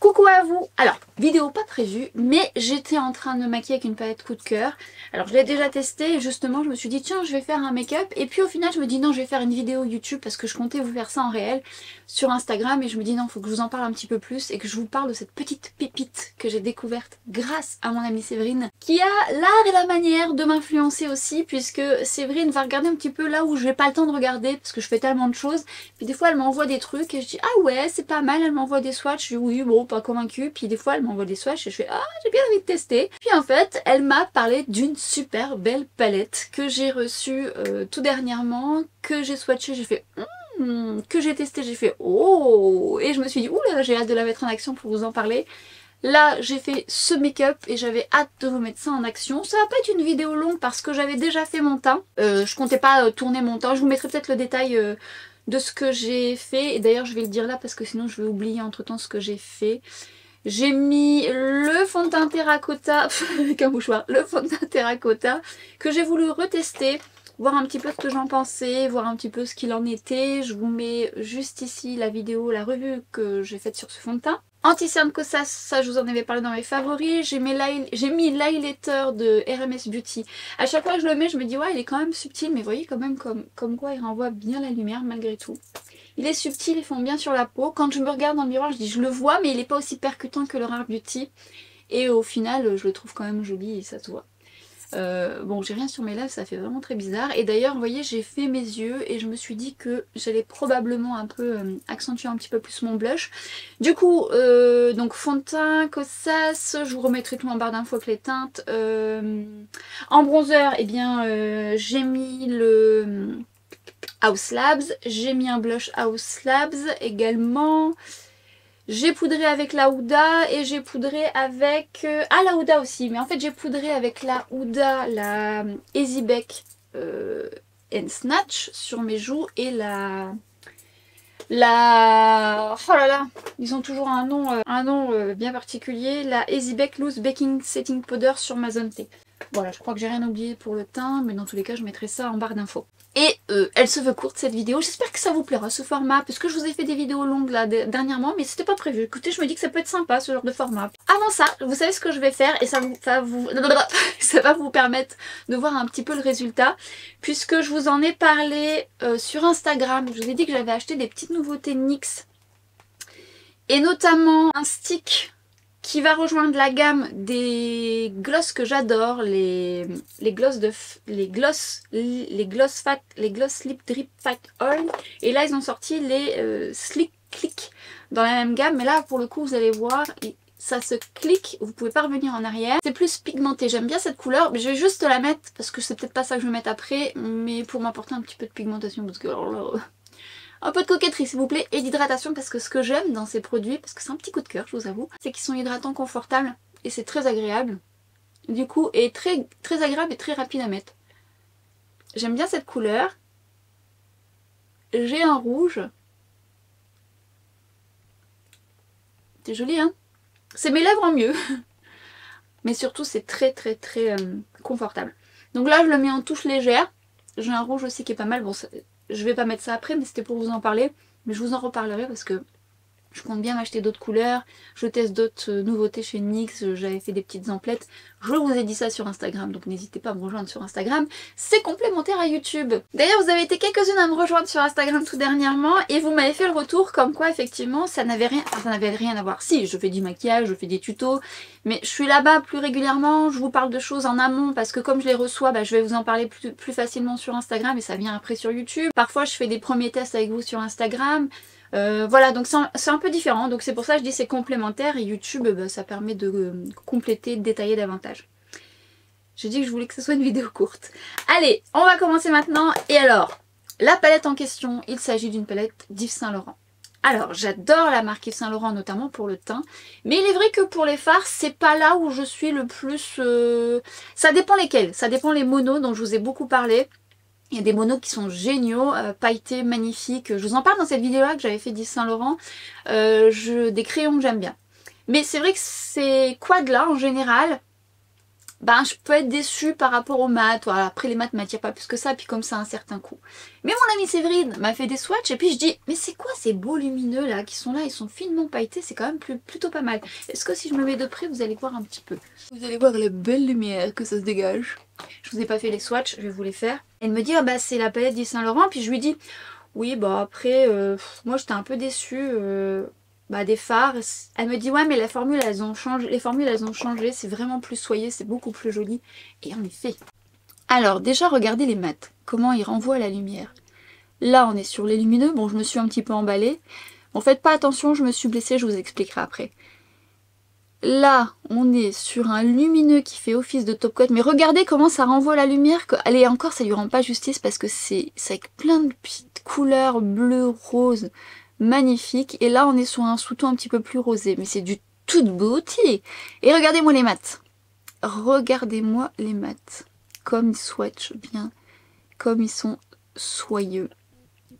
Coucou à vous. Alors, vidéo pas prévue, mais j'étais en train de me maquiller avec une palette coup de cœur. Alors je l'ai déjà testée et justement je me suis dit tiens je vais faire un make-up et puis au final je me dis non je vais faire une vidéo YouTube parce que je comptais vous faire ça en réel sur Instagram et je me dis non faut que je vous en parle un petit peu plus et que je vous parle de cette petite pépite que j'ai découverte grâce à mon amie Séverine qui a l'art et la manière de m'influencer aussi puisque Séverine va regarder un petit peu là où je n'ai pas le temps de regarder parce que je fais tellement de choses. Puis des fois elle m'envoie des trucs et je dis ah ouais c'est pas mal, elle m'envoie des swatchs, je dis oui bon pas convaincue, puis des fois elle m'envoie des swatchs et je fais ah j'ai bien envie de tester. Puis en fait elle m'a parlé d'une super belle palette que j'ai reçue tout dernièrement, que j'ai swatché, j'ai fait que j'ai testé, j'ai fait oh, et je me suis dit oula j'ai hâte de la mettre en action pour vous en parler. Là j'ai fait ce make-up et j'avais hâte de vous mettre ça en action. Ça va pas être une vidéo longue parce que j'avais déjà fait mon teint, je comptais pas tourner mon teint, je vous mettrai peut-être le détail de ce que j'ai fait et d'ailleurs je vais le dire là parce que sinon je vais oublier entre temps ce que j'ai fait. J'ai mis le fond de teint terracotta, avec un mouchoir, le fond de teint terracotta que j'ai voulu retester, voir un petit peu ce que j'en pensais, voir un petit peu ce qu'il en était. Je vous mets juste ici la vidéo, la revue que j'ai faite sur ce fond de teint. Anti-cerne Kosas, ça je vous en avais parlé dans mes favoris. J'ai mis l'highlighter de RMS Beauty. À chaque fois que je le mets, je me dis ouais il est quand même subtil, mais vous voyez quand même comme quoi il renvoie bien la lumière malgré tout. Il est subtil, il fond bien sur la peau. Quand je me regarde dans le miroir, je dis je le vois, mais il n'est pas aussi percutant que le Rare Beauty. Et au final, je le trouve quand même joli et ça se voit. Bon, j'ai rien sur mes lèvres, ça fait vraiment très bizarre. Et d'ailleurs, vous voyez, j'ai fait mes yeux et je me suis dit que j'allais probablement un peu accentuer un petit peu plus mon blush. Du coup, donc fond de teint, Kosas, je vous remettrai tout en barre d'infos avec les teintes. En bronzer, eh bien, j'ai mis le House Labs, j'ai mis un blush House Labs également. J'ai poudré avec la Huda et j'ai poudré avec... ah la Huda aussi, mais en fait j'ai poudré avec la Huda, la Easy Bake and Snatch sur mes joues et la... Oh là là, ils ont toujours un nom bien particulier, la Easy Bake Loose Baking Setting Powder sur ma zone T. Voilà, je crois que j'ai rien oublié pour le teint, mais dans tous les cas je mettrai ça en barre d'infos. Et elle se veut courte cette vidéo, j'espère que ça vous plaira ce format, parce que je vous ai fait des vidéos longues là dernièrement, mais c'était pas prévu. Écoutez, je me dis que ça peut être sympa ce genre de format. Avant ça, vous savez ce que je vais faire, et ça va vous permettre de voir un petit peu le résultat, puisque je vous en ai parlé sur Instagram. Je vous ai dit que j'avais acheté des petites nouveautés NYX, et notamment un stick qui va rejoindre la gamme des glosses que j'adore, les gloss lip drip fat oil, et là ils ont sorti les slick click dans la même gamme, mais là pour le coup vous allez voir ça se clique, vous pouvez pas revenir en arrière, c'est plus pigmenté, j'aime bien cette couleur, mais je vais juste la mettre parce que c'est peut-être pas ça que je vais mettre après, mais pour m'apporter un petit peu de pigmentation parce que alors là, un peu de coquetterie s'il vous plaît et d'hydratation parce que ce que j'aime dans ces produits, parce que c'est un petit coup de cœur je vous avoue, c'est qu'ils sont hydratants, confortables et c'est très agréable. Du coup, et très agréable et très rapide à mettre. J'aime bien cette couleur. J'ai un rouge. C'est joli hein. C'est mes lèvres en mieux. Mais surtout c'est très confortable. Donc là je le mets en touche légère. J'ai un rouge aussi qui est pas mal. Bon, je vais pas mettre ça après mais c'était pour vous en parler. Mais je vous en reparlerai parce que je compte bien m'acheter d'autres couleurs. Je teste d'autres nouveautés chez NYX. J'avais fait des petites emplettes. Je vous ai dit ça sur Instagram. Donc n'hésitez pas à me rejoindre sur Instagram. C'est complémentaire à YouTube. D'ailleurs vous avez été quelques-unes à me rejoindre sur Instagram tout dernièrement. Et vous m'avez fait le retour comme quoi effectivement ça n'avait rien à voir. Si je fais du maquillage, je fais des tutos. Mais je suis là-bas plus régulièrement. Je vous parle de choses en amont. Parce que comme je les reçois, je vais vous en parler plus facilement sur Instagram. Et ça vient après sur YouTube. Parfois je fais des premiers tests avec vous sur Instagram. Voilà, donc c'est un peu différent, donc c'est pour ça que je dis c'est complémentaire et YouTube ça permet de compléter, de détailler davantage. J'ai dit que je voulais que ce soit une vidéo courte. Allez, on va commencer maintenant. Et alors, la palette en question, il s'agit d'une palette d'Yves Saint Laurent. Alors, j'adore la marque Yves Saint Laurent, notamment pour le teint. Mais il est vrai que pour les fards, c'est pas là où je suis le plus... Ça dépend lesquels, ça dépend les monos dont je vous ai beaucoup parlé. Il y a des monos qui sont géniaux, pailletés, magnifiques. Je vous en parle dans cette vidéo-là que j'avais fait d'Yves Saint Laurent. Des crayons que j'aime bien. Mais c'est vrai que ces quads-là, en général, ben, je peux être déçue par rapport aux mat. Voilà, après les mat m'attirent pas plus que ça, puis comme ça un certain coût. Mais mon amie Séverine m'a fait des swatchs et puis je dis mais c'est quoi ces beaux lumineux là qui sont là, ils sont finement pailletés, c'est quand même plutôt pas mal. Est-ce que si je me mets de près vous allez voir un petit peu? Vous allez voir la belle lumière que ça se dégage. Je vous ai pas fait les swatchs, je vais vous les faire. Elle me dit ah bah c'est la palette d'Yves Saint Laurent, puis je lui dis oui bah après moi j'étais un peu déçue bah, des fards. Elle me dit ouais mais les formules elles ont changé, c'est vraiment plus soyeux, c'est beaucoup plus joli. Et en effet. Alors déjà regardez les mats, comment ils renvoient la lumière. Là on est sur les lumineux, bon je me suis un petit peu emballée. Bon faites pas attention, je me suis blessée, je vous expliquerai après. Là on est sur un lumineux qui fait office de top coat, mais regardez comment ça renvoie la lumière. Allez encore ça lui rend pas justice parce que c'est avec plein de petites couleurs bleu, rose. Magnifique. Et là on est sur un sous-ton un petit peu plus rosé, mais c'est du toute beauté. Et regardez-moi les mats. Regardez-moi les mats. Comme ils swatchent bien, comme ils sont soyeux.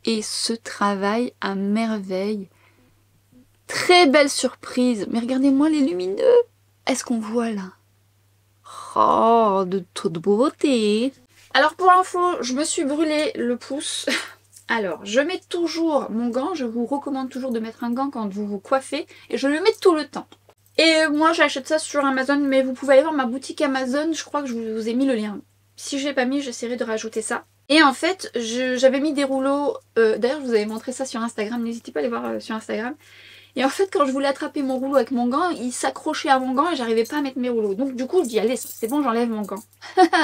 Et ce travail à merveille. Très belle surprise. Mais regardez-moi les lumineux. Est-ce qu'on voit là? Oh, de toute beauté. Alors pour info, je me suis brûlé le pouce. Alors, je mets toujours mon gant, je vous recommande toujours de mettre un gant quand vous vous coiffez, et je le mets tout le temps. Et moi j'achète ça sur Amazon, mais vous pouvez aller voir ma boutique Amazon, je crois que je vous ai mis le lien. Si je l'ai pas mis, j'essaierai de rajouter ça. Et en fait, j'avais mis des rouleaux, d'ailleurs je vous avais montré ça sur Instagram, n'hésitez pas à aller voir sur Instagram. Et en fait quand je voulais attraper mon rouleau avec mon gant, il s'accrochait à mon gant et j'arrivais pas à mettre mes rouleaux. Donc du coup je dis allez c'est bon j'enlève mon gant.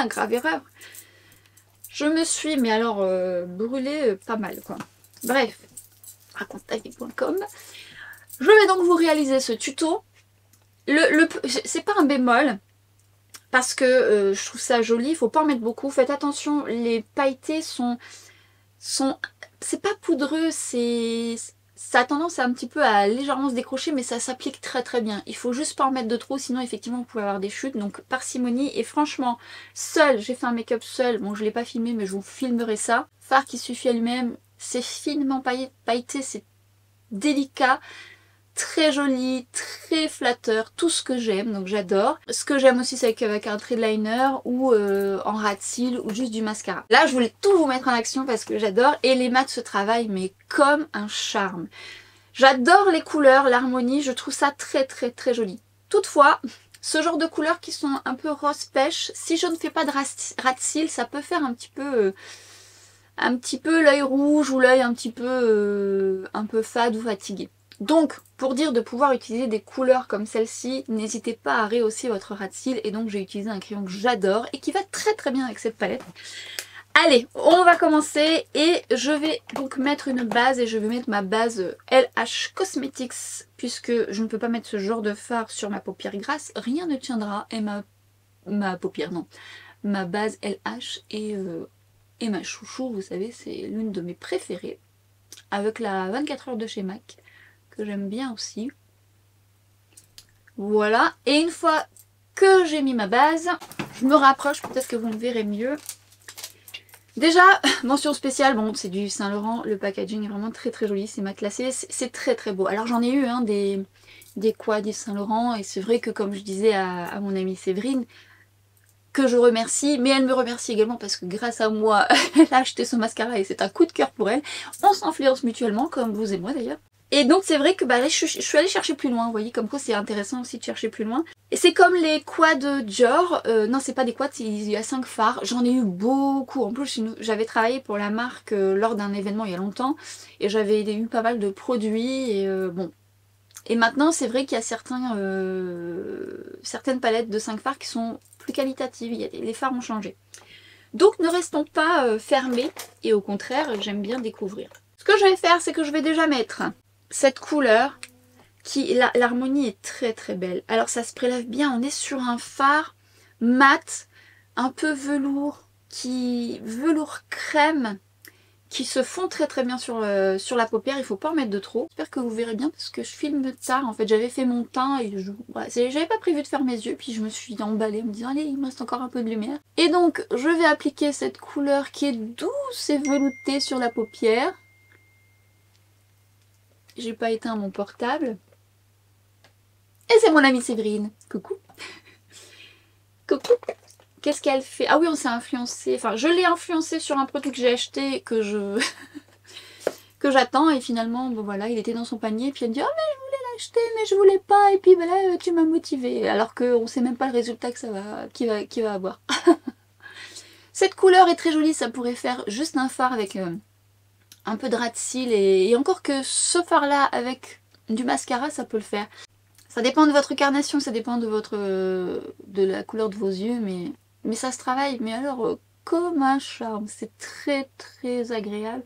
Grave erreur. Je me suis, mais alors, brûlée pas mal, quoi. Bref, racontetavie.com. Je vais donc vous réaliser ce tuto. C'est pas un bémol, parce que je trouve ça joli, il faut pas en mettre beaucoup. Faites attention, les pailletés sont c'est pas poudreux, ça a tendance à un petit peu à légèrement se décrocher, mais ça s'applique très très bien. Il faut juste pas en mettre de trop, sinon effectivement vous pouvez avoir des chutes, donc parcimonie. Et franchement, seule, j'ai fait un make-up seul, bon je l'ai pas filmé mais je vous filmerai ça. Fard qui suffit à lui-même, c'est finement pailleté, c'est délicat. Très joli, très flatteur, tout ce que j'aime, donc j'adore. Ce que j'aime aussi c'est avec un trait de liner ou en ras de cils ou juste du mascara. Là je voulais tout vous mettre en action parce que j'adore et les mats se travaillent mais comme un charme. J'adore les couleurs, l'harmonie, je trouve ça très très très joli. Toutefois, ce genre de couleurs qui sont un peu rose pêche, si je ne fais pas de ras de cils, ça peut faire un petit peu l'œil rouge ou l'œil un peu fade ou fatigué. Donc, pour dire de pouvoir utiliser des couleurs comme celle-ci, n'hésitez pas à rehausser votre ras de cils. Et donc, j'ai utilisé un crayon que j'adore et qui va très très bien avec cette palette. Allez, on va commencer et je vais donc mettre une base et je vais mettre ma base LH Cosmetics puisque je ne peux pas mettre ce genre de fard sur ma paupière grasse. Rien ne tiendra et ma paupière, non. Ma base LH et ma chouchou, vous savez, c'est l'une de mes préférées avec la 24 heures de chez MAC. Que j'aime bien aussi. Voilà. Et une fois que j'ai mis ma base, je me rapproche, peut-être que vous me verrez mieux. Déjà, mention spéciale, bon c'est du Saint Laurent, le packaging est vraiment très très joli, c'est matelassé, c'est très très beau. Alors j'en ai eu hein, des quads du Saint Laurent et c'est vrai que comme je disais à mon amie Séverine, que je remercie, mais elle me remercie également parce que grâce à moi, elle a acheté ce mascara et c'est un coup de cœur pour elle. On s'influence mutuellement, comme vous et moi d'ailleurs. Et donc c'est vrai que bah, là, je suis allée chercher plus loin, vous voyez, comme quoi c'est intéressant aussi de chercher plus loin. Et c'est comme les quads Dior, non c'est pas des quads, il y a 5 fards, j'en ai eu beaucoup. En plus j'avais travaillé pour la marque lors d'un événement il y a longtemps, et j'avais eu pas mal de produits, et bon. Et maintenant c'est vrai qu'il y a certaines palettes de 5 fards qui sont plus qualitatives, les fards ont changé. Donc ne restons pas fermés, et au contraire j'aime bien découvrir. Ce que je vais faire c'est que je vais déjà mettre cette couleur qui l'harmonie est très très belle. Alors ça se prélève bien, on est sur un fard mat, un peu velours, velours crème, qui se fond très très bien sur la paupière. Il faut pas en mettre de trop. J'espère que vous verrez bien parce que je filme tard. En fait j'avais fait mon teint et voilà, j'avais pas prévu de faire mes yeux, puis je me suis emballée en me disant allez il me reste encore un peu de lumière. Et donc je vais appliquer cette couleur qui est douce et veloutée sur la paupière. J'ai pas éteint mon portable. Et c'est mon amie Séverine. Coucou. Coucou. Qu'est-ce qu'elle fait? Ah oui, on s'est influencé. Enfin, je l'ai influencé sur un produit que j'ai acheté que je que j'attends et finalement, bon voilà, il était dans son panier et puis elle me dit: oh mais je voulais l'acheter mais je voulais pas et puis ben là tu m'as motivée alors qu'on sait même pas le résultat que ça va qu'il va avoir. Cette couleur est très jolie, ça pourrait faire juste un fard avec un peu de ras de cils et encore que ce fard là avec du mascara ça peut le faire. Ça dépend de votre carnation, ça dépend de votre de la couleur de vos yeux mais ça se travaille. Mais alors comme un charme, c'est très très agréable,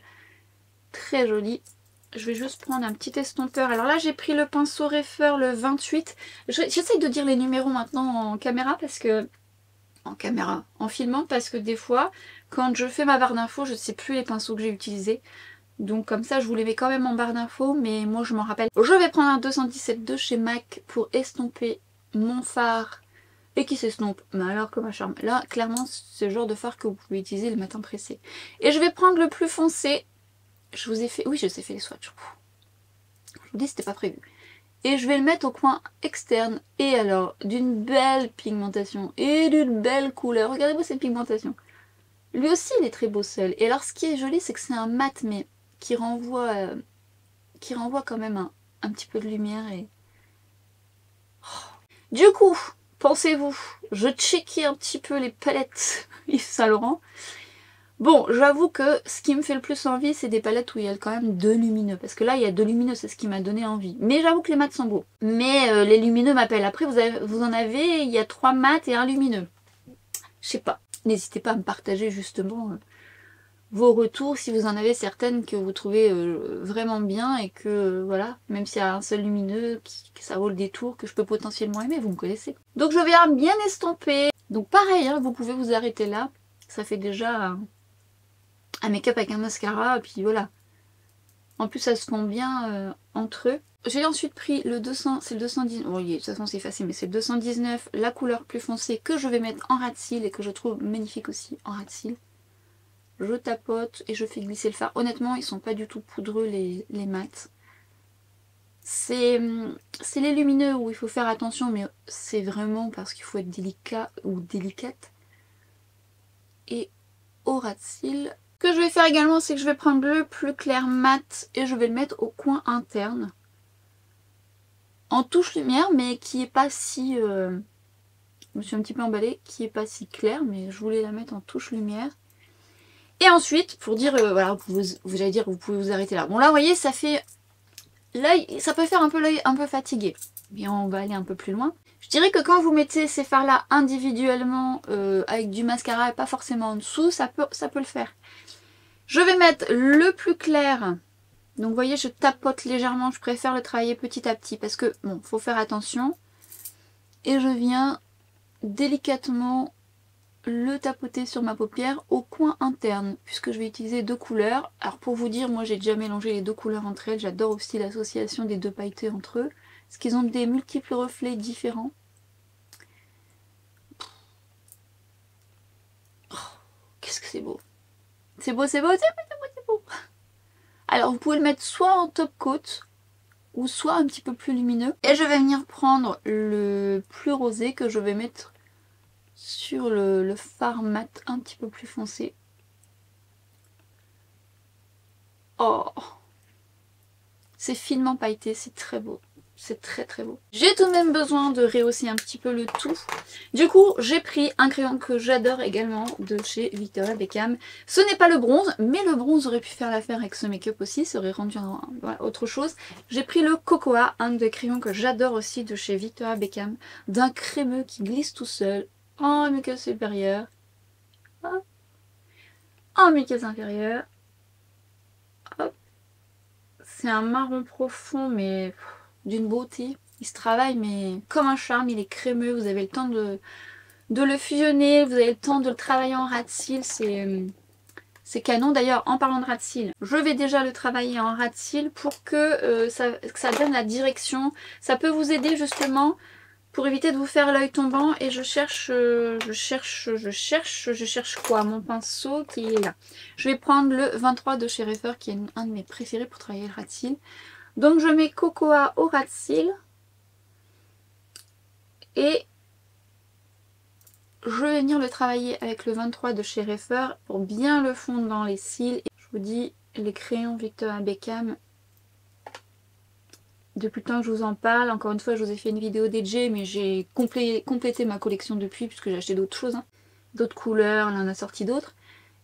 très joli. Je vais juste prendre un petit estompeur. Alors là j'ai pris le pinceau Refer le 28. J'essaye de dire les numéros maintenant en caméra parce que en filmant parce que des fois quand je fais ma barre d'infos je ne sais plus les pinceaux que j'ai utilisés. Donc comme ça je vous les mets quand même en barre d'infos mais moi je m'en rappelle. Je vais prendre un 217 de chez MAC pour estomper mon fard et qui s'estompe. Mais alors comme un charme. Là clairement c'est le genre de fard que vous pouvez utiliser le matin pressé. Et je vais prendre le plus foncé. Je vous ai fait... Oui je vous ai fait les swatchs. Je vous dis c'était pas prévu. Et je vais le mettre au coin externe. Et alors d'une belle pigmentation et d'une belle couleur. Regardez-moi cette pigmentation. Lui aussi il est très beau seul. Et alors ce qui est joli c'est que c'est un mat mais qui renvoie quand même un petit peu de lumière. Et du coup, pensez-vous, je checkais un petit peu les palettes Yves Saint Laurent. Bon, j'avoue que ce qui me fait le plus envie, c'est des palettes où il y a quand même 2 lumineux. Parce que là, il y a 2 lumineux, c'est ce qui m'a donné envie. Mais j'avoue que les mats sont beaux. Mais les lumineux m'appellent. Après, vous en avez, il y a 3 mats et un lumineux. Je sais pas. N'hésitez pas à me partager justement vos retours si vous en avez certaines que vous trouvez vraiment bien et que voilà, même s'il y a un seul lumineux, que ça vaut le détour, que je peux potentiellement aimer, vous me connaissez. Donc je vais bien estomper. Donc pareil, hein, vous pouvez vous arrêter là. Ça fait déjà un make-up avec un mascara, et puis voilà. En plus ça se fond bien entre eux. J'ai ensuite pris le 200, c'est le 219, bon, de toute façon c'est facile, mais c'est le 219, la couleur plus foncée que je vais mettre en ras de cils et que je trouve magnifique aussi en ras de cils. Je tapote et je fais glisser le fard. Honnêtement, ils sont pas du tout poudreux les mats. C'est les lumineux où il faut faire attention, mais c'est vraiment parce qu'il faut être délicat ou délicate. Et au ras de cils, ce que je vais faire également, c'est que je vais prendre le plus clair mat et je vais le mettre au coin interne. En touche lumière, mais qui est pas si... je me suis un petit peu emballée, qui est pas si clair, mais je voulais la mettre en touche lumière. Et ensuite, pour dire, voilà, j'allais dire, vous pouvez vous arrêter là. Bon là, vous voyez, ça fait l'œil, ça peut faire un peu l'œil un peu fatigué. Mais on va aller un peu plus loin. Je dirais que quand vous mettez ces fards là individuellement avec du mascara et pas forcément en dessous, ça peut le faire. Je vais mettre le plus clair. Donc vous voyez, je tapote légèrement, je préfère le travailler petit à petit parce que, bon, faut faire attention. Et je viens délicatement le tapoter sur ma paupière au coin interne puisque je vais utiliser 2 couleurs. Alors pour vous dire, moi j'ai déjà mélangé les 2 couleurs entre elles, j'adore aussi l'association des 2 pailletés entre eux parce qu'ils ont des multiples reflets différents. Oh, qu'est-ce que c'est beau, c'est beau, c'est beau, c'est beau, c'est beau, c'est beau. Alors vous pouvez le mettre soit en top coat ou soit un petit peu plus lumineux et je vais venir prendre le plus rosé que je vais mettre sur le fard mat un petit peu plus foncé. Oh, c'est finement pailleté, c'est très beau. C'est très très beau. J'ai tout de même besoin de rehausser un petit peu le tout. Du coup, j'ai pris un crayon que j'adore également de chez Victoria Beckham. Ce n'est pas le bronze, mais le bronze aurait pu faire l'affaire avec ce make-up aussi. Ça aurait rendu voilà, autre chose. J'ai pris le Cocoa, un des crayons que j'adore aussi de chez Victoria Beckham. D'un crémeux qui glisse tout seul en muqueuse supérieure. Hop. En muqueuse inférieure. Hop. C'est un marron profond mais d'une beauté. Il se travaille mais comme un charme, il est crémeux, vous avez le temps de le fusionner, vous avez le temps de le travailler en ras de cils, c'est canon. D'ailleurs en parlant de ras de cils, je vais déjà le travailler en ras de cils pour que ça donne la direction. Ça peut vous aider justement pour éviter de vous faire l'œil tombant. Et je cherche quoi? Mon pinceau qui est là. Je vais prendre le 23 de chez Refer qui est un de mes préférés pour travailler le ras de cils. Donc je mets Cocoa au ras de cils et je vais venir le travailler avec le 23 de chez Refer pour bien le fondre dans les cils. Et je vous dis, les crayons Victoria Beckham, depuis le temps que je vous en parle, encore une fois je vous ai fait une vidéo DJ, mais j'ai complété ma collection depuis puisque j'ai acheté d'autres choses, hein. D'autres couleurs, elle en a sorti d'autres.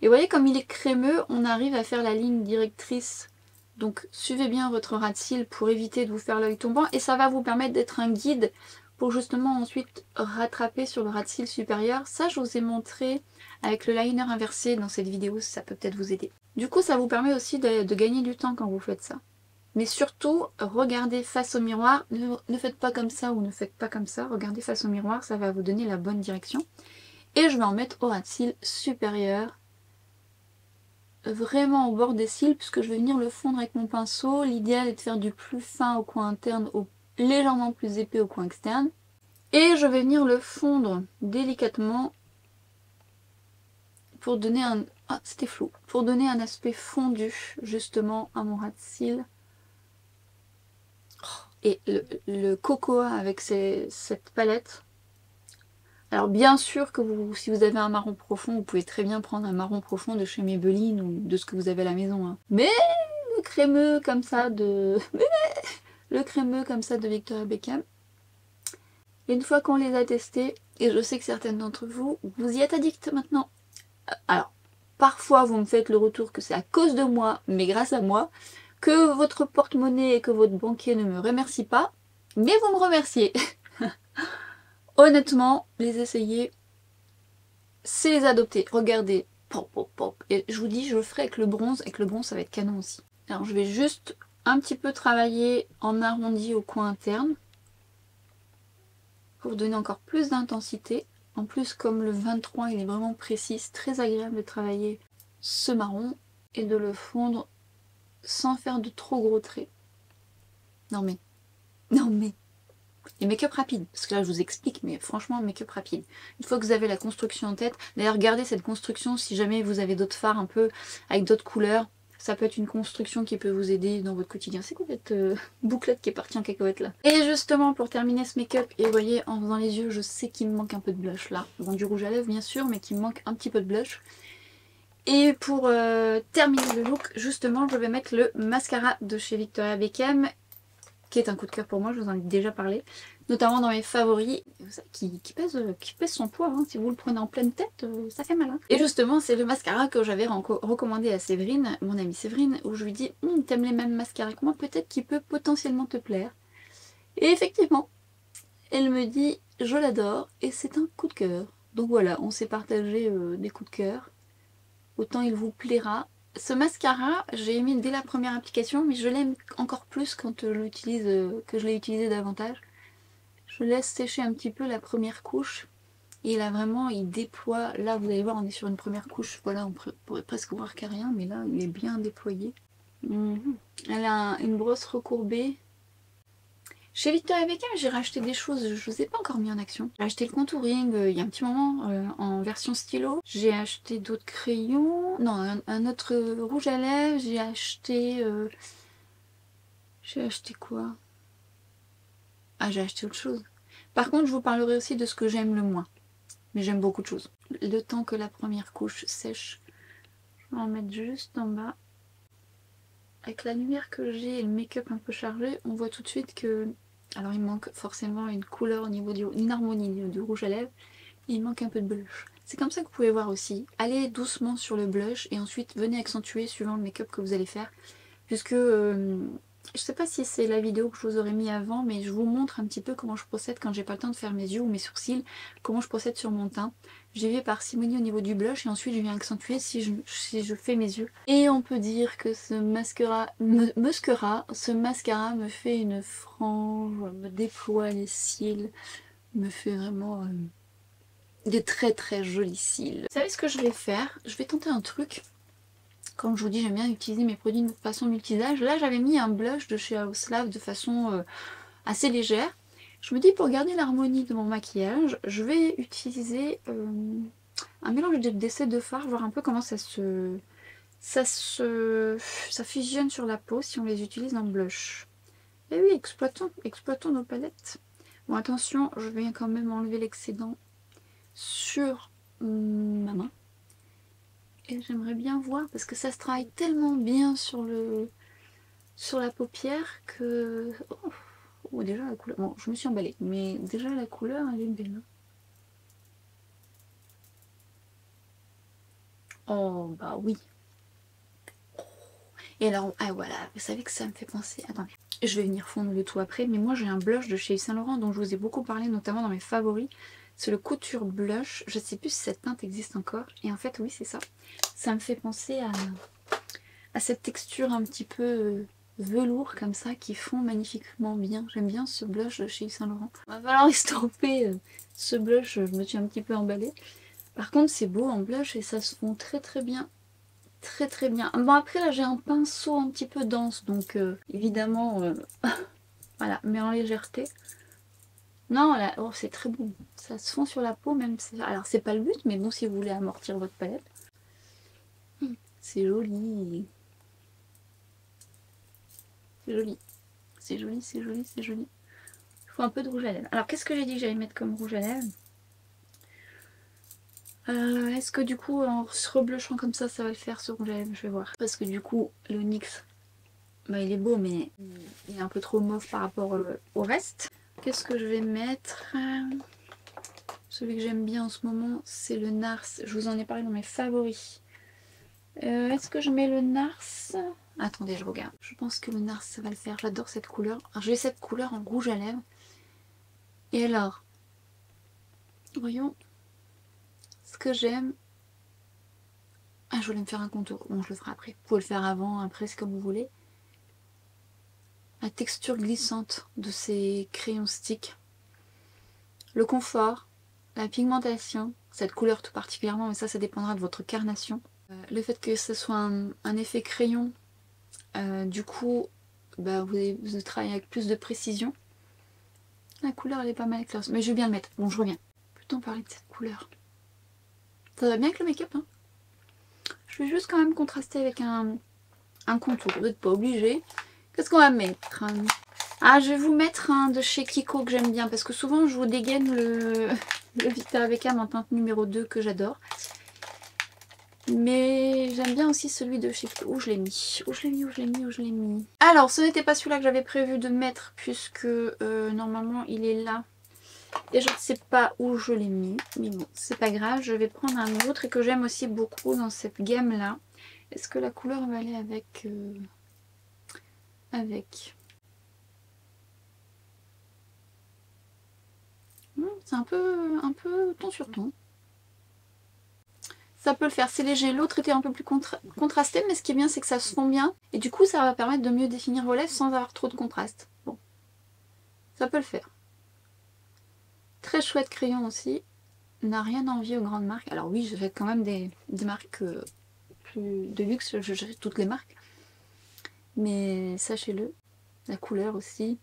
Et vous voyez comme il est crémeux, on arrive à faire la ligne directrice. Donc suivez bien votre ras de cils pour éviter de vous faire l'œil tombant et ça va vous permettre d'être un guide pour justement ensuite rattraper sur le ras de cils supérieur. Ça je vous ai montré avec le liner inversé dans cette vidéo, ça peut peut-être vous aider. Du coup ça vous permet aussi de gagner du temps quand vous faites ça. Mais surtout, regardez face au miroir, ne faites pas comme ça ou ne faites pas comme ça, regardez face au miroir, ça va vous donner la bonne direction. Et je vais en mettre au ras de cils supérieur, vraiment au bord des cils, puisque je vais venir le fondre avec mon pinceau. L'idéal est de faire du plus fin au coin interne, au légèrement plus épais au coin externe. Et je vais venir le fondre délicatement pour donner un... Ah, c'était flou. Pour donner un aspect fondu, justement, à mon ras de cils. Et le cocoa avec cette palette. Alors bien sûr que si vous avez un marron profond, vous pouvez très bien prendre un marron profond de chez Maybelline ou de ce que vous avez à la maison, hein. Mais le crémeux comme ça de... le crémeux comme ça de Victoria Beckham. Et une fois qu'on les a testés, et je sais que certaines d'entre vous, vous y êtes addicts maintenant. Alors, parfois vous me faites le retour que c'est à cause de moi, mais grâce à moi, que votre porte-monnaie et que votre banquier ne me remercient pas, mais vous me remerciez. Honnêtement, les essayer, c'est les adopter. Regardez, pop, pop, pop. Et je vous dis, je le ferai avec le bronze, ça va être canon aussi. Alors je vais juste un petit peu travailler en arrondi au coin interne pour donner encore plus d'intensité. En plus, comme le 23, il est vraiment précis, c'est très agréable de travailler ce marron et de le fondre sans faire de trop gros traits. Non mais... Et make-up rapide, parce que là je vous explique, mais franchement make-up rapide. Une fois que vous avez la construction en tête, d'ailleurs gardez cette construction si jamais vous avez d'autres fards un peu avec d'autres couleurs. Ça peut être une construction qui peut vous aider dans votre quotidien. C'est quoi cette bouclette qui est partie en cacahuète là? Et justement pour terminer ce make-up, et vous voyez en faisant les yeux, je sais qu'il me manque un peu de blush là. Bon, du rouge à lèvres bien sûr, mais qu'il me manque un petit peu de blush. Et pour terminer le look, justement je vais mettre le mascara de chez Victoria Beckham, qui est un coup de cœur pour moi, je vous en ai déjà parlé, notamment dans mes favoris, qui pèse son poids, hein. Si vous le prenez en pleine tête, ça fait mal, hein. Et justement, c'est le mascara que j'avais recommandé à Séverine, mon amie Séverine, où je lui dis t'aimes les mêmes mascaras que moi, peut-être qu'il peut potentiellement te plaire. Et effectivement, elle me dit je l'adore et c'est un coup de cœur. Donc voilà, on s'est partagé des coups de cœur, autant il vous plaira. Ce mascara, j'ai aimé dès la première application, mais je l'aime encore plus quand je l'ai utilisé davantage. Je laisse sécher un petit peu la première couche. Et là vraiment, il déploie. Là, vous allez voir, on est sur une première couche. Voilà, on pourrait presque voir qu'il n'y a rien, mais là, il est bien déployé. Elle a une brosse recourbée. Chez Victoria Beckham, j'ai racheté des choses, je ne vous ai pas encore mis en action. J'ai acheté le contouring il y a un petit moment en version stylo. J'ai acheté d'autres crayons, non, un autre rouge à lèvres. J'ai acheté... quoi? Ah, j'ai acheté autre chose. Par contre, je vous parlerai aussi de ce que j'aime le moins. Mais j'aime beaucoup de choses. Le temps que la première couche sèche, je vais en mettre juste en bas. Avec la lumière que j'ai et le make-up un peu chargé, on voit tout de suite que... Alors il manque forcément une couleur au niveau une harmonie du rouge à lèvres. Et il manque un peu de blush. C'est comme ça que vous pouvez voir aussi. Allez doucement sur le blush et ensuite venez accentuer suivant le make-up que vous allez faire. Puisque je sais pas si c'est la vidéo que je vous aurais mis avant, mais je vous montre un petit peu comment je procède quand j'ai pas le temps de faire mes yeux ou mes sourcils, comment je procède sur mon teint. J'y vais parcimonie au niveau du blush et ensuite je viens accentuer si je fais mes yeux. Et on peut dire que ce mascara me fait une frange, me déploie les cils, me fait vraiment des très très jolis cils. Vous savez ce que je vais faire? Je vais tenter un truc. Comme je vous dis, j'aime bien utiliser mes produits de façon multi-usage. Là, j'avais mis un blush de chez House Love de façon assez légère. Je me dis, pour garder l'harmonie de mon maquillage, je vais utiliser un mélange d'essais de fard, voir un peu comment ça fusionne sur la peau si on les utilise en blush. Et oui, exploitons nos palettes. Bon, attention, je vais quand même enlever l'excédent sur ma main. Et j'aimerais bien voir parce que ça se travaille tellement bien sur la paupière que... Oh, déjà la couleur... Bon, je me suis emballée, mais déjà la couleur, elle est belle. Oh, bah oui. Et alors, ah voilà, vous savez que ça me fait penser... Attendez, je vais venir fondre le tout après, mais moi j'ai un blush de chez Yves Saint Laurent dont je vous ai beaucoup parlé, notamment dans mes favoris. C'est le Couture Blush, je sais plus si cette teinte existe encore. Et en fait, oui, c'est ça. Ça me fait penser à cette texture un petit peu velours comme ça qui fond magnifiquement bien. J'aime bien ce blush de chez Yves Saint Laurent. Il va falloir estomper ce blush, je me suis un petit peu emballée. Par contre, c'est beau en blush et ça se fond très très bien. Très très bien. Bon, après là j'ai un pinceau un petit peu dense, donc évidemment voilà, mais en légèreté. Non, là, oh, c'est très beau. Ça se fond sur la peau même. Alors c'est pas le but, mais bon, si vous voulez amortir votre palette. C'est joli. C'est joli. C'est joli, c'est joli, c'est joli. Il faut un peu de rouge à lèvres. Alors qu'est-ce que j'ai dit que j'allais mettre comme rouge à lèvres? Est-ce que du coup en se reblushant comme ça va le faire ce rouge à lèvres? Je vais voir. Parce que du coup le NYX, bah, il est beau mais il est un peu trop mauve par rapport au reste. Qu'est-ce que je vais mettre? Celui que j'aime bien en ce moment c'est le Nars. Je vous en ai parlé dans mes favoris. Est-ce que je mets le Nars? Attendez, je regarde. Je pense que le Nars ça va le faire. J'adore cette couleur. J'ai cette couleur en rouge à lèvres. Et alors, voyons ce que j'aime. Ah, je voulais me faire un contour. Bon, je le ferai après. Vous pouvez le faire avant, après, c'est comme vous voulez. La texture glissante de ces crayons stick. Le confort. La pigmentation. Cette couleur tout particulièrement, mais ça dépendra de votre carnation. Le fait que ce soit un effet crayon. Du coup, bah, vous travaillez avec plus de précision. La couleur, elle est pas mal claire. Mais je vais bien le mettre. Bon, je reviens. Plutôt parler de cette couleur. Ça va bien avec le make-up, hein. Je vais juste quand même contraster avec un contour. Vous n'êtes pas obligé. Qu'est-ce qu'on va mettre? Ah, je vais vous mettre un de chez Kiko que j'aime bien. Parce que souvent, je vous dégaine le Vita avec âme en teinte numéro 2 que j'adore. Mais j'aime bien aussi celui de chez Kiko. Où je l'ai mis? Où je l'ai mis? Où je l'ai mis? Où je l'ai mis? Alors, ce n'était pas celui-là que j'avais prévu de mettre. Puisque normalement, il est là. Et je ne sais pas où je l'ai mis, mais bon, c'est pas grave. Je vais prendre un autre et que j'aime aussi beaucoup dans cette gamme-là. Est-ce que la couleur va aller avec c'est un peu ton sur ton. Ça peut le faire, c'est léger. L'autre était un peu plus contrasté, mais ce qui est bien, c'est que ça se fond bien. Et du coup, ça va permettre de mieux définir vos lèvres sans avoir trop de contraste. Bon, ça peut le faire. Très chouette crayon aussi. N'a rien à envier aux grandes marques. Alors oui, je fais quand même des marques plus de luxe, j'ai toutes les marques. Mais sachez-le, la couleur aussi,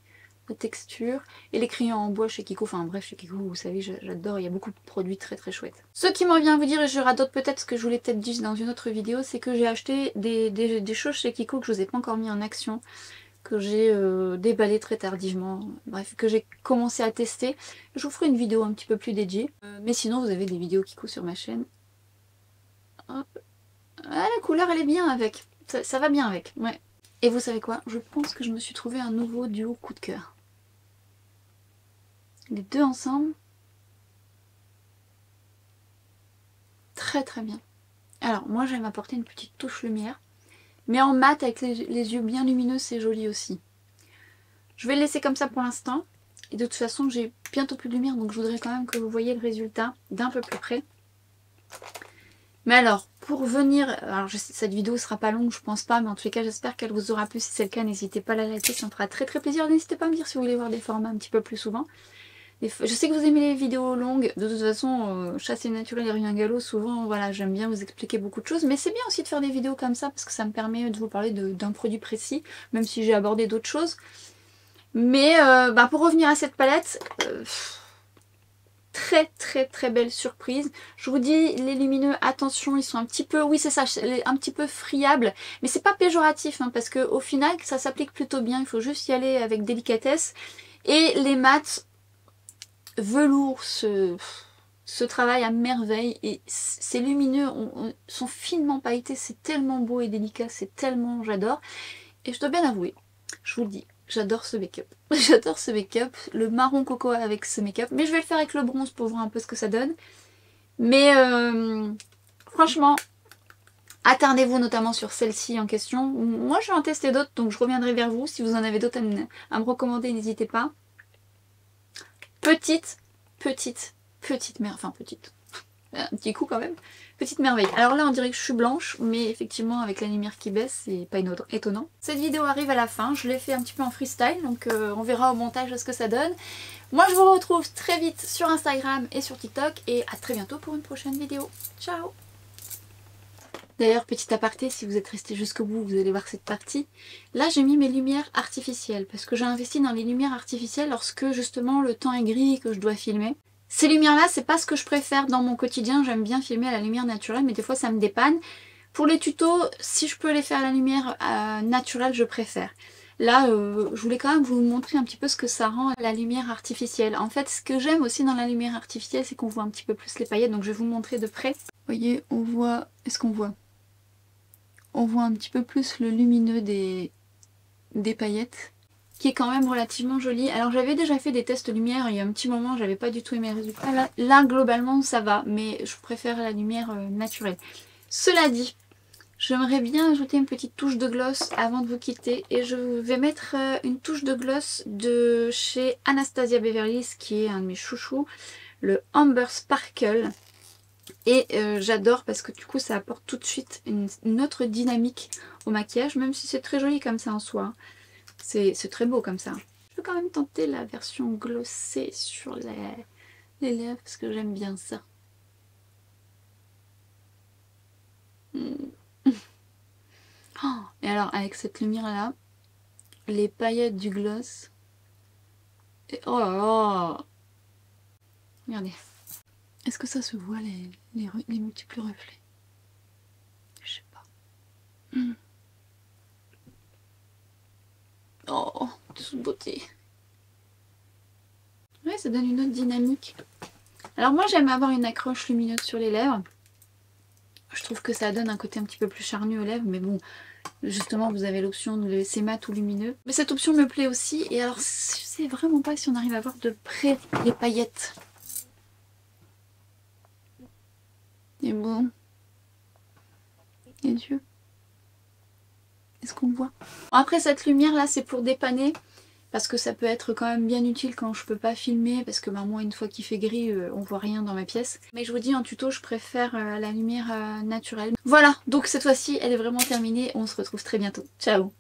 la texture et les crayons en bois chez Kiko. Enfin bref, chez Kiko, vous savez, j'adore, il y a beaucoup de produits très très chouettes. Ce qui m'en vient à vous dire, et je radote peut-être ce que je voulais peut-être dire dans une autre vidéo, c'est que j'ai acheté des choses chez Kiko que je vous ai pas encore mis en action, que j'ai déballé très tardivement, bref, que j'ai commencé à tester. Je vous ferai une vidéo un petit peu plus dédiée. Mais sinon, vous avez des vidéos Kiko sur ma chaîne. Hop. Ah, la couleur, elle est bien avec. Ça va bien avec, ouais. Et vous savez quoi? Je pense que je me suis trouvé un nouveau duo coup de cœur. Les deux ensemble. Très très bien. Alors, moi, j'aime apporter une petite touche lumière. Mais en mat, avec les yeux bien lumineux, c'est joli aussi. Je vais le laisser comme ça pour l'instant. Et de toute façon, j'ai bientôt plus de lumière, donc je voudrais quand même que vous voyez le résultat d'un peu plus près. Mais alors, pour venir... Alors, cette vidéo sera pas longue, je pense pas, mais en tous les cas, j'espère qu'elle vous aura plu. Si c'est le cas, n'hésitez pas à la liker, ça me fera très très plaisir. N'hésitez pas à me dire si vous voulez voir des formats un petit peu plus souvent. Je sais que vous aimez les vidéos longues, de toute façon, chasser naturel et rien galop, souvent, voilà, j'aime bien vous expliquer beaucoup de choses. Mais c'est bien aussi de faire des vidéos comme ça, parce que ça me permet de vous parler d'un produit précis, même si j'ai abordé d'autres choses. Mais pour revenir à cette palette... très très très belle surprise. Je vous dis, les lumineux, attention, ils sont un petit peu, oui c'est ça, un petit peu friables, mais c'est pas péjoratif, hein, parce que au final ça s'applique plutôt bien, il faut juste y aller avec délicatesse. Et les mats velours, se travaille à merveille et c'est lumineux, sont finement pailletés, c'est tellement beau et délicat, c'est tellement... j'adore. Et je dois bien avouer, je vous le dis, j'adore ce make-up. J'adore ce make-up, le marron coco avec ce make-up, mais je vais le faire avec le bronze pour voir un peu ce que ça donne. Mais franchement, attardez-vous notamment sur celle-ci en question. Moi je vais en tester d'autres, donc je reviendrai vers vous. Si vous en avez d'autres à me recommander, n'hésitez pas. Petite merveille, enfin petite, un petit coup quand même, petite merveille. Alors là on dirait que je suis blanche, mais effectivement avec la lumière qui baisse, c'est pas étonnant. Cette vidéo arrive à la fin, je l'ai fait un petit peu en freestyle, donc on verra au montage ce que ça donne. Moi je vous retrouve très vite sur Instagram et sur TikTok, et à très bientôt pour une prochaine vidéo. Ciao! D'ailleurs, petit aparté, si vous êtes resté jusqu'au bout, vous allez voir cette partie. Là, j'ai mis mes lumières artificielles, parce que j'ai investi dans les lumières artificielles lorsque, justement, le temps est gris et que je dois filmer. Ces lumières-là, c'est pas ce que je préfère dans mon quotidien. J'aime bien filmer à la lumière naturelle, mais des fois, ça me dépanne. Pour les tutos, si je peux les faire à la lumière naturelle, je préfère. Là, je voulais quand même vous montrer un petit peu ce que ça rend à la lumière artificielle. En fait, ce que j'aime aussi dans la lumière artificielle, c'est qu'on voit un petit peu plus les paillettes, donc je vais vous montrer de près. Vous voyez, on voit... Est-ce qu'on voit ? On voit un petit peu plus le lumineux des paillettes, qui est quand même relativement joli. Alors j'avais déjà fait des tests lumière il y a un petit moment, j'avais pas du tout aimé le résultat. Là globalement ça va, mais je préfère la lumière naturelle. Cela dit, j'aimerais bien ajouter une petite touche de gloss avant de vous quitter, et je vais mettre une touche de gloss de chez Anastasia Beverly Hills, qui est un de mes chouchous, le Amber Sparkle. Et j'adore parce que du coup ça apporte tout de suite une autre dynamique au maquillage, même si c'est très joli comme ça en soi. C'est très beau comme ça. Je vais quand même tenter la version glossée sur les lèvres parce que j'aime bien ça. Oh, et alors avec cette lumière là, les paillettes du gloss. Et oh là là! Regardez. Est-ce que ça se voit les multiples reflets? Je sais pas. Oh, toute beauté. Ouais, ça donne une autre dynamique. Alors moi j'aime avoir une accroche lumineuse sur les lèvres. Je trouve que ça donne un côté un petit peu plus charnu aux lèvres, mais bon, justement vous avez l'option de laisser mat ou lumineux. Mais cette option me plaît aussi, et alors je sais vraiment pas si on arrive à voir de près les paillettes. Et bon, les yeux. Est-ce qu'on voit? Après cette lumière là c'est pour dépanner, parce que ça peut être quand même bien utile quand je peux pas filmer, parce que moi une fois qu'il fait gris on voit rien dans ma pièce. Mais je vous dis en tuto je préfère la lumière naturelle. Voilà, donc cette fois-ci elle est vraiment terminée, on se retrouve très bientôt. Ciao!